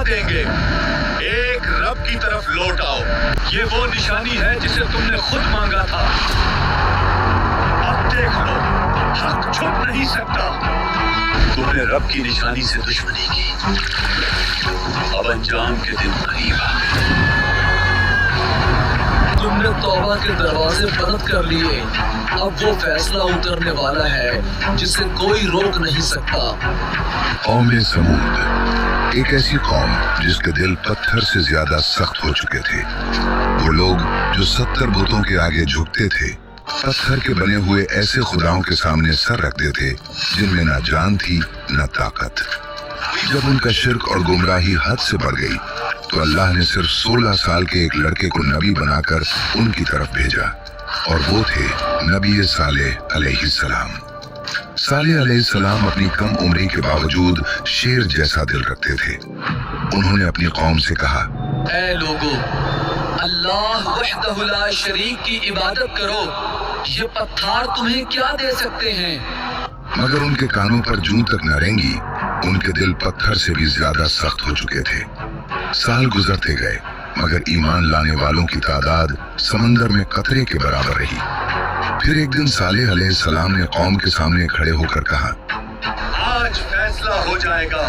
देंगे। एक रब की तरफ लौट आओ। ये वो निशानी है जिसे तुमने खुद मांगा था। अब देख लो, हक छुप नहीं सकता। तुमने रब की निशानी से दुश्मनी की, अब अंजाम के दिन करीब आ गए। तुमने तौबा के दरवाजे बंद कर लिए। अब वो फैसला उतरने वाला है जिसे कोई रोक नहीं सकता। कौम समूद, एक ऐसी कौम जिसके दिल पत्थर से ज्यादा सख्त हो चुके थे। वो लोग जो 70 बुतों के आगे झुकते थे, पत्थर के बने हुए ऐसे खुदाओं के सामने सर रखते थे जिनमें ना जान थी न ताकत। जब उनका शिर्क और गुमराही हद से बढ़ गई तो अल्लाह ने सिर्फ 16 साल के एक लड़के को नबी बनाकर उनकी तरफ भेजा, और वो थे नबी सालेह अलैहिस्सलाम। सालेह अलैहिस्सलाम अपनी कम उम्री के बावजूद शेर जैसा दिल रखते थे। उन्होंने अपनी कौम से कहा, ऐ लोगो, अल्लाह वहदहु ला शरीक की इबादत करो। ये पत्थर तुम्हें क्या दे सकते हैं? मगर उनके कानों पर जूं तक न रेंगी। उनके दिल पत्थर से भी ज्यादा सख्त हो चुके थे। साल गुजरते गए मगर ईमान लाने वालों की तादाद समंदर में कतरे के बराबर रही। फिर एक दिन सालेह अलैहिस्सलाम ने कौम के सामने खड़े होकर कहा, आज फैसला हो जाएगा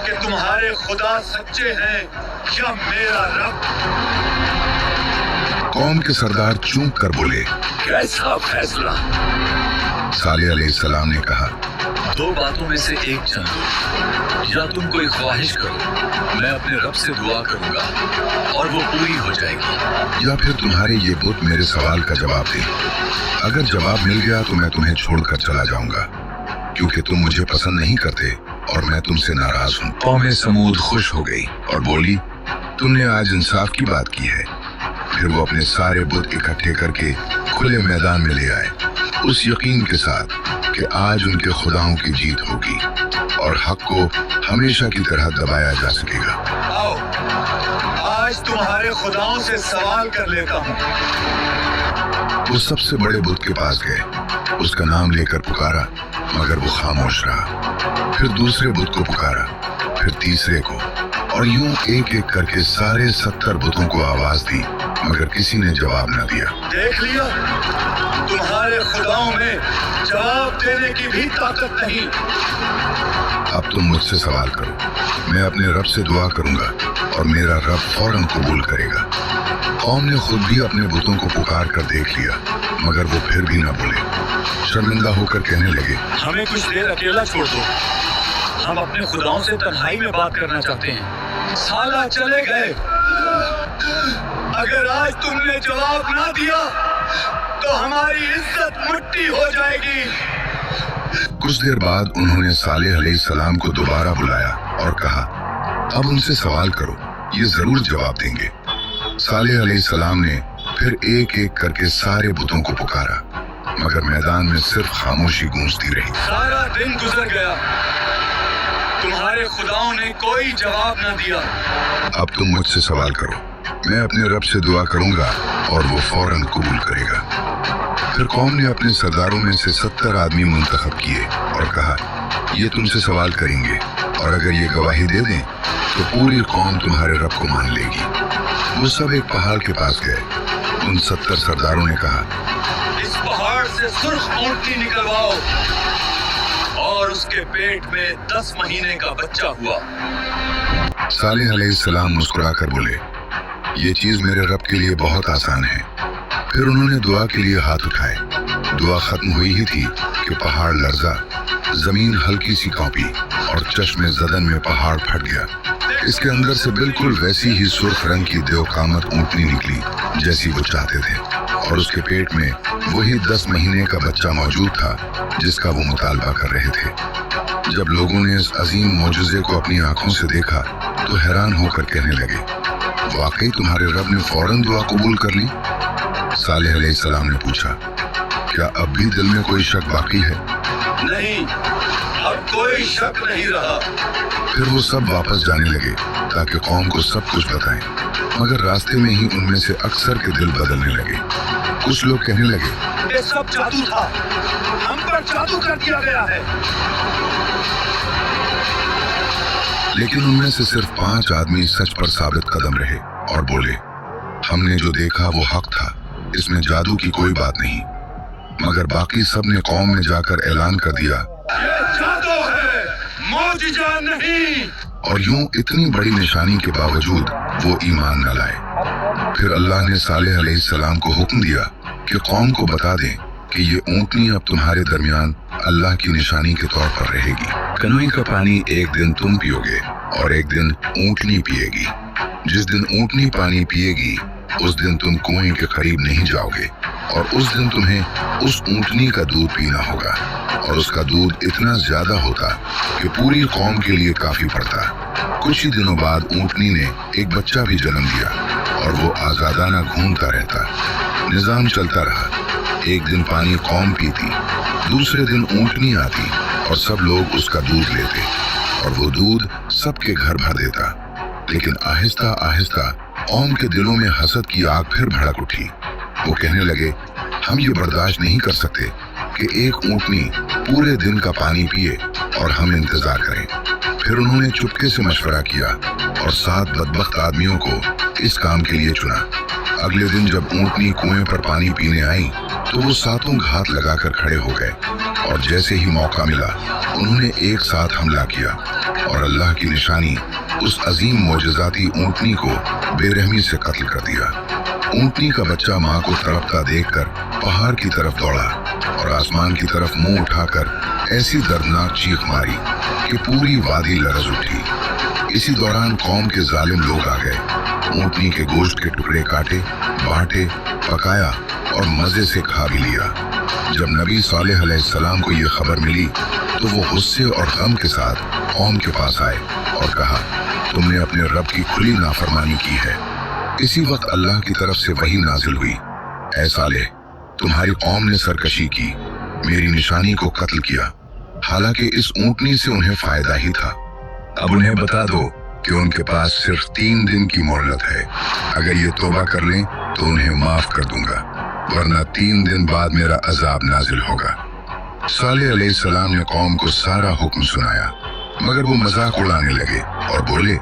कि तुम्हारे खुदा सच्चे हैं या मेरा रब। कौम के सरदार चूक कर बोले, कैसा फैसला? सालेह अलैहिस्सलाम ने कहा, दो बातों में से एक चुन लो। या तुम कोई ख्वाहिश करो, मैं अपने रब से दुआ करूंगा और वो पूरी हो जाएगी, या फिर तुम्हारे ये बुत मेरे सवाल का जवाब दे। अगर जवाब मिल गया तो मैं तुम्हें छोड़कर चला जाऊंगा, क्योंकि तुम मुझे पसंद नहीं करते और मैं तुमसे नाराज हूँ। कौम समूद खुश हो गई और बोली, तुमने आज इंसाफ की बात की है। फिर वो अपने सारे बुत इकट्ठे करके खुले मैदान में ले आए, उस यकीन के साथ कि आज उनके खुदाओं की जीत होगी और हक को हमेशा की तरह दबाया जा सकेगा। आओ, आज तुम्हारे खुदाओं से सवाल कर लेता हूँ। वो सबसे बड़े बुत के पास गए, उसका नाम लेकर पुकारा मगर वो खामोश रहा। फिर दूसरे बुत को पुकारा, फिर तीसरे को, और यूं एक एक करके सारे 70 बुतों को आवाज दी मगर किसी ने जवाब न दिया। देख लिया, तुम्हारे खुदाओं में जवाब देने की भी ताकत नहीं। अब तुम मुझसे सवाल करो, मैं अपने रब से दुआ करूंगा और मेरा रब फौरन कबूल करेगा। कौम ने खुद भी अपने बुतों को पुकार कर देख लिया मगर वो फिर भी न बोले। शर्मिंदा होकर कहने लगे, हमें कुछ देर अकेला छोड़ दो, हम अपने खुदाओं से तन्हाई में बात करना चाहते हैं। साला चले गए। अगर आज तुमने जवाब ना दिया तो हमारी इज्जत मिट्टी हो जाएगी। कुछ देर बाद उन्होंने सालेह अलैहिस्सलाम को दोबारा बुलाया और कहा, अब उनसे सवाल करो, ये जरूर जवाब देंगे। सालेह अलैहिस्सलाम ने फिर एक एक करके सारे बुतों को पुकारा मगर मैदान में सिर्फ खामोशी गूंजती रही। सारा दिन गुजर गया, तुम्हारे खुदाओं ने कोई जवाब न दिया। अब तुम मुझसे सवाल करो, मैं अपने रब से दुआ करूंगा और वो फौरन कबूल करेगा। फिर कौम ने अपने सरदारों में से 70 आदमी मुंतखब किए और कहा, ये तुमसे सवाल करेंगे और अगर ये गवाही दे दें तो पूरी कौम तुम्हारे रब को मान लेगी। वो सब एक पहाड़ के पास गए। उन 70 सरदारों ने कहा, इस पहाड़ से सुर्ख ऊंटनी निकलवाओ और उसके पेट में 10 महीने का बच्चा हुआ। सालेह अलैहिस्सलाम मुस्कुराकर बोले, ये चीज मेरे रब के लिए बहुत आसान है। फिर उन्होंने दुआ के लिए हाथ उठाए। दुआ खत्म हुई ही थी कि पहाड़ लर्जा, जमीन हल्की सी कांपी और चश्मे ज़दन में पहाड़ फट गया। इसके अंदर से बिल्कुल वैसी ही सुर्ख रंग की देवकामत ऊँटनी निकली जैसी वो चाहते थे, और उसके पेट में वही 10 महीने का बच्चा मौजूद था जिसका वो मुतालबा कर रहे थे। जब लोगों ने इस अजीम मौजूज़े को अपनी आंखों से देखा तो हैरान होकर कहने लगे, वाकई तुम्हारे रब ने फौरन दुआ कबूल कर ली? सालेह अलैहिस्सलाम ने पूछा, क्या अब भी दिल में कोई शक बाकी है? नहीं, अब कोई शक नहीं रहा। फिर वो सब वापस जाने लगे ताकि कौम को सब कुछ बताएं, मगर रास्ते में ही उनमें से अक्सर के दिल बदलने लगे। कुछ लोग कहने लगे, ये सब जादू था, हम पर जादू कर दिया गया है। लेकिन उनमें से सिर्फ 5 आदमी सच पर साबित कदम रहे और बोले, हमने जो देखा वो हक था, इसमें जादू की कोई बात नहीं। मगर बाकी सब ने कौम में जाकर ऐलान कर दिया, ये जादू है, मौजिजा नहीं। और यूं इतनी बड़ी निशानी के बावजूद वो ईमान न लाए। फिर अल्लाह ने सालेह अलैहिस्सलाम को हुक्म दिया कि कौम को बता दें कि ये ऊँटनी अब तुम्हारे दरमियान अल्लाह की निशानी के तौर पर रहेगी। कनवे का पानी एक दिन तुम पियोगे और एक दिन ऊँटनी पिएगी। जिस दिन ऊँटनी पानी पिएगी उस दिन तुम कुएं के करीब नहीं जाओगे और उस दिन तुम्हें उस ऊँटनी का दूध पीना होगा, और उसका दूध इतना ज्यादा होता कि पूरी कौम के लिए काफी पड़ता। कुछ ही दिनों बाद ऊँटनी ने एक बच्चा भी जन्म दिया और वो आजादाना घूमता रहता। निजाम चलता रहा। एक दिन पानी कौम पीती, दूसरे दिन ऊँटनी आती और सब लोग उसका दूध लेते और वो दूध सबके घर भर देता। लेकिन आहिस्ता आहिस्ता कौम के दिलों में हसद की आग फिर भड़क उठी। वो कहने लगे, हम ये बर्दाश्त नहीं कर सकते कि एक ऊँटनी पूरे दिन का पानी पिए और हम इंतजार करें। फिर उन्होंने चुपके से मशवरा किया और 7 बदबख्त आदमियों को इस काम के लिए चुना। अगले दिन जब ऊँटनी कुएं पर पानी पीने आई तो वो 7 घात लगाकर खड़े हो गए और जैसे ही मौका मिला उन्होंने एक साथ हमला किया और अल्लाह की निशानी उस अजीम मोजज़ाती ऊँटनी को बेरहमी से कत्ल कर दिया। ऊँटनी का बच्चा माँ को तड़पता देखकर पहाड़ की तरफ दौड़ा और आसमान की तरफ मुंह उठाकर ऐसी दर्दनाक चीख मारी कि पूरी वादी लरज उठी। इसी दौरान कौम के जालिम लोग आ गए। ऊँटनी के गोश्त के टुकड़े काटे, बांटे, पकाया और मजे से खा भी लिया। जब नबी सालेह अलैहिस्सलाम को ये खबर मिली तो वो गुस्से और गम के साथ कौम के पास आए और कहा, तुमने अपने रब की खुली नाफरमानी की है। इसी वक्त अल्लाह की तरफ से वही नाजिल हुई, ऐ सालेह, तुम्हारी कौम ने सरकशी की, मेरी निशानी को कत्ल किया, हालांकि इस ऊँटनी से उन्हें फायदा ही था। अब उन्हें बता दो कि उनके पास सिर्फ 3 दिन की मोहलत है। अगर ये तौबा कर लें तो उन्हें माफ कर दूंगा, वरना 3 दिन बाद मेरा अजाब नाजिल होगा। सालेह अलैहिस्सलाम ने कौम को सारा हुक्म सुनाया, मगर वो मजाक उड़ाने लगे और बोले,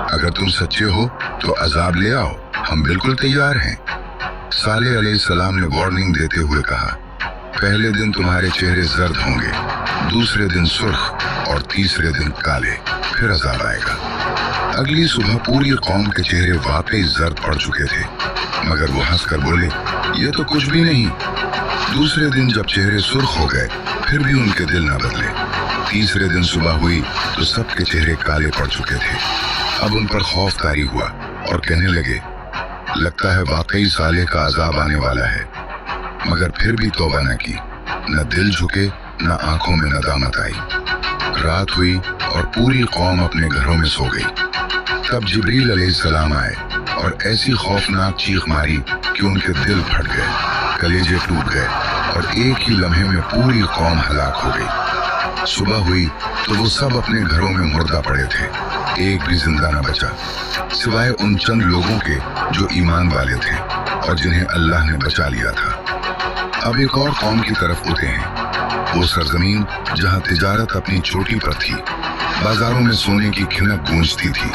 अगर तुम सच्चे हो तो अजाब ले आओ, हम बिल्कुल तैयार हैं। सालेह अलैहिस्सलाम ने वार्निंग देते हुए कहा, पहले दिन तुम्हारे चेहरे जर्द होंगे, दूसरे दिन सुर्ख और तीसरे दिन काले, फिर अजाब आएगा। अगली सुबह पूरी कौम के चेहरे वाकई जर्द पड़ चुके थे, मगर वो हंसकर बोले, ये तो कुछ भी नहीं। दूसरे दिन जब चेहरे सुर्ख हो गए फिर भी उनके दिल न बदले। तीसरे दिन सुबह हुई तो सबके चेहरे काले पड़ चुके थे। अब उन पर खौफ तारी हुआ और कहने लगे, लगता है वाकई सालेह का अजाब आने वाला है। मगर फिर भी तौबा न की, न दिल झुके, न आंखों में नदामत आई। रात हुई और पूरी कौम अपने घरों में सो गई। तब जिब्रील अलैहिस्सलाम आए और ऐसी खौफनाक चीख मारी कि उनके दिल फट गए, कलेजे टूट गए और एक ही लम्हे में पूरी कौम हलाक हो गई। सुबह हुई तो वो सब अपने घरों में मुर्दा पड़े थे, एक भी जिंदा न बचा, सिवाय उन चंद लोगों के जो ईमान वाले थे और जिन्हें अल्लाह ने बचा लिया था। अब एक और कौम की तरफ उठे हैं, वो सरजमीन जहाँ तिजारत अपनी चोटी पर थी, बाजारों में सोने की खिनक गूंजती थी,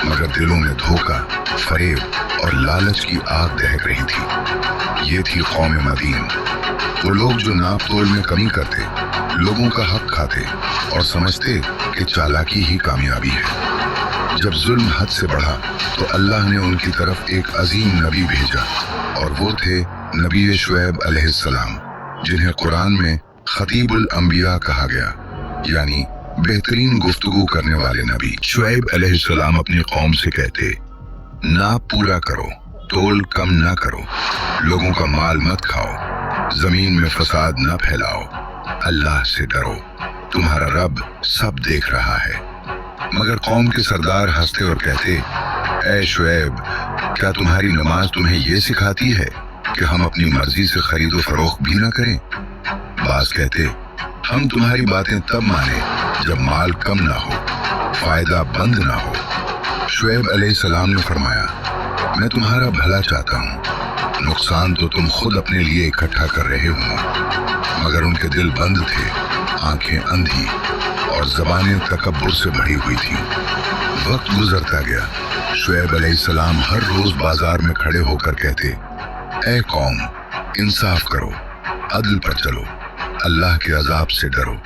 मगर दिलों में धोखा, फरेब और लालच की आग दहक रही थी। ये थी कौम मदीन, वो लोग जो नाप तोल में कमी करते, लोगों का हक खाते और समझते कि चालाकी ही कामयाबी है। जब जुल्म हद से बढ़ा तो अल्लाह ने उनकी तरफ एक अजीम नबी भेजा और वो थे नबी शुएब अलैहिस्सलाम, जिन्हें कुरान में खतीबुल अंबिया कहा गया, यानी बेहतरीन गुफ्तगू करने वाले नबी। शुएब अलैहिस्सलाम अपनी कौम से कहते, नाप पूरा करो, तोल कम ना करो, लोगों का माल मत खाओ, जमीन में फसाद न फैलाओ, अल्लाह से डरो, तुम्हारा रब सब देख रहा है। मगर कौम के सरदार हंसते और कहते, ऐ शुएब, क्या तुम्हारी नमाज तुम्हें ये सिखाती है कि हम अपनी मर्जी से खरीदो फरोख्त भी ना करें? बास कहते, हम तुम्हारी बातें तब माने जब माल कम ना हो, फायदा बंद ना हो। शुएब अलैहिस्सलाम ने फरमाया, मैं तुम्हारा भला चाहता हूँ, नुकसान तो तुम खुद अपने लिए इकट्ठा कर रहे हो। मगर उनके दिल बंद थे, आंखें अंधी और ज़बानें तकब्बुर से भरी हुई थीं। वक्त गुजरता गया। शुएब अलैहिस्सलाम हर रोज बाजार में खड़े होकर कहते, ऐ कौम, इंसाफ करो, अदल पर चलो, अल्लाह के अजाब से डरो।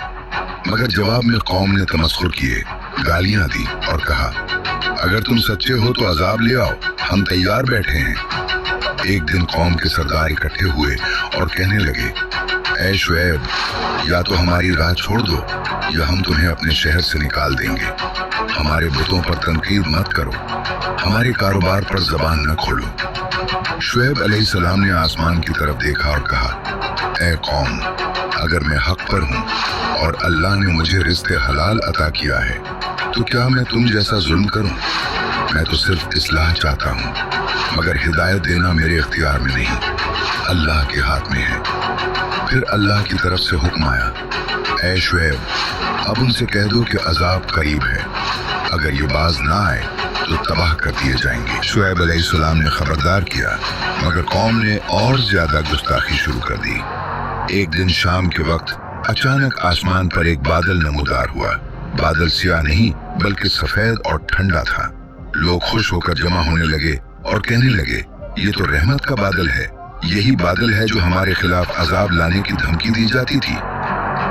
मगर जवाब में कौम ने तमस्खुर किए, गालियां दी और कहा, अगर तुम सच्चे हो तो अजाब ले आओ, हम तैयार बैठे हैं। एक दिन कौम के सरदार इकट्ठे हुए और कहने लगे, ऐ शुएब, या तो हमारी राह छोड़ दो या हम तुम्हें अपने शहर से निकाल देंगे। हमारे बुतों पर तनकीद मत करो, हमारे कारोबार पर जबान न खोलो। शुएब अलैहिस्सलाम ने आसमान की तरफ देखा और कहा, ऐ कौम, अगर मैं हक पर हूँ और अल्लाह ने मुझे रिज़्क़ हलाल अता किया है तो क्या मैं तुम जैसा जुल्म करूं? मैं तो सिर्फ इस्लाह चाहता हूं, मगर हिदायत देना मेरे इख्तियार में नहीं, अल्लाह के हाथ में है। फिर अल्लाह की तरफ से हुक्म आया, ऐ शुएब, अब उनसे कह दो कि अजाब करीब है, अगर ये बाज ना आए तो तबाह कर दिए जाएंगे। शुएब अलैहिस्सलाम ने खबरदार किया, मगर कौम ने और ज्यादा गुस्ताखी शुरू कर दी। एक दिन शाम के वक्त अचानक आसमान पर एक बादल नमूदार हुआ। बादल सियाह नहीं बल्कि सफेद और ठंडा था। लोग खुश होकर जमा होने लगे और कहने लगे, ये तो रहमत का बादल है, यही बादल है जो हमारे खिलाफ अजाब लाने की धमकी दी जाती थी।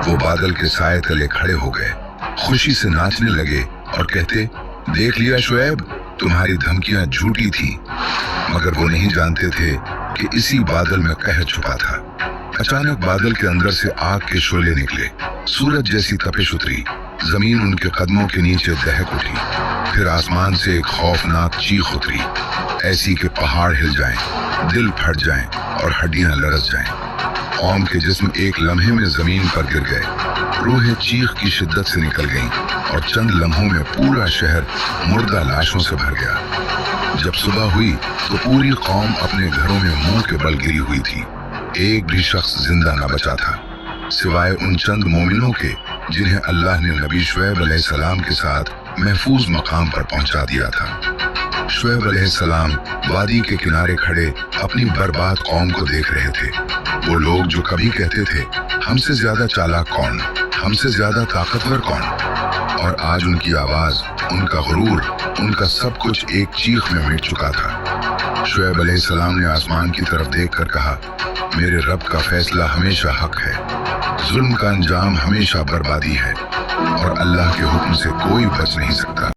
वो बादल के साए तले खड़े हो गए, खुशी से नाचने लगे और कहते, देख लिया शुएब, तुम्हारी धमकियां झूठी थी। मगर वो नहीं जानते थे कि इसी बादल में कहर छुपा था। अचानक बादल के अंदर से आग के शोले निकले, सूरज जैसी तपिश उतरी, जमीन उनके कदमों के नीचे दहक उठी। फिर आसमान से एक खौफनाक चीख उतरी, ऐसी कि पहाड़ हिल जाएं, दिल फट जाएं और हड्डियां लरस जाएं। कौम के जिस्म एक लम्हे में जमीन पर गिर गए, रूहें चीख की शिद्दत से निकल गईं और चंद लम्हों में पूरा शहर मुर्दा लाशों से भर गया। जब सुबह हुई तो पूरी कौम अपने घरों में मुंह के बल गिरी हुई थी। एक भी शख्स जिंदा न बचा था, सिवाय उन चंद मोमिनों के जिन्हें अल्लाह ने नबी शुएब अलैहिस्सलाम के साथ महफूज मकाम पर पहुंचा दिया था। शुएब अलैहिस्सलाम वादी के किनारे खड़े अपनी बर्बाद कौम को देख रहे थे। वो लोग जो कभी कहते थे, हमसे ज्यादा चालाक कौन, हमसे ज्यादा ताकतवर कौन, और आज उनकी आवाज, उनका गुरूर, उनका सब कुछ एक चीख में मिट चुका था। शुएब अलैहिस्सलाम ने आसमान की तरफ देखकर कहा, मेरे रब का फैसला हमेशा हक है, जुल्म का अंजाम हमेशा बर्बादी है और अल्लाह के हुक्म से कोई बच नहीं सकता।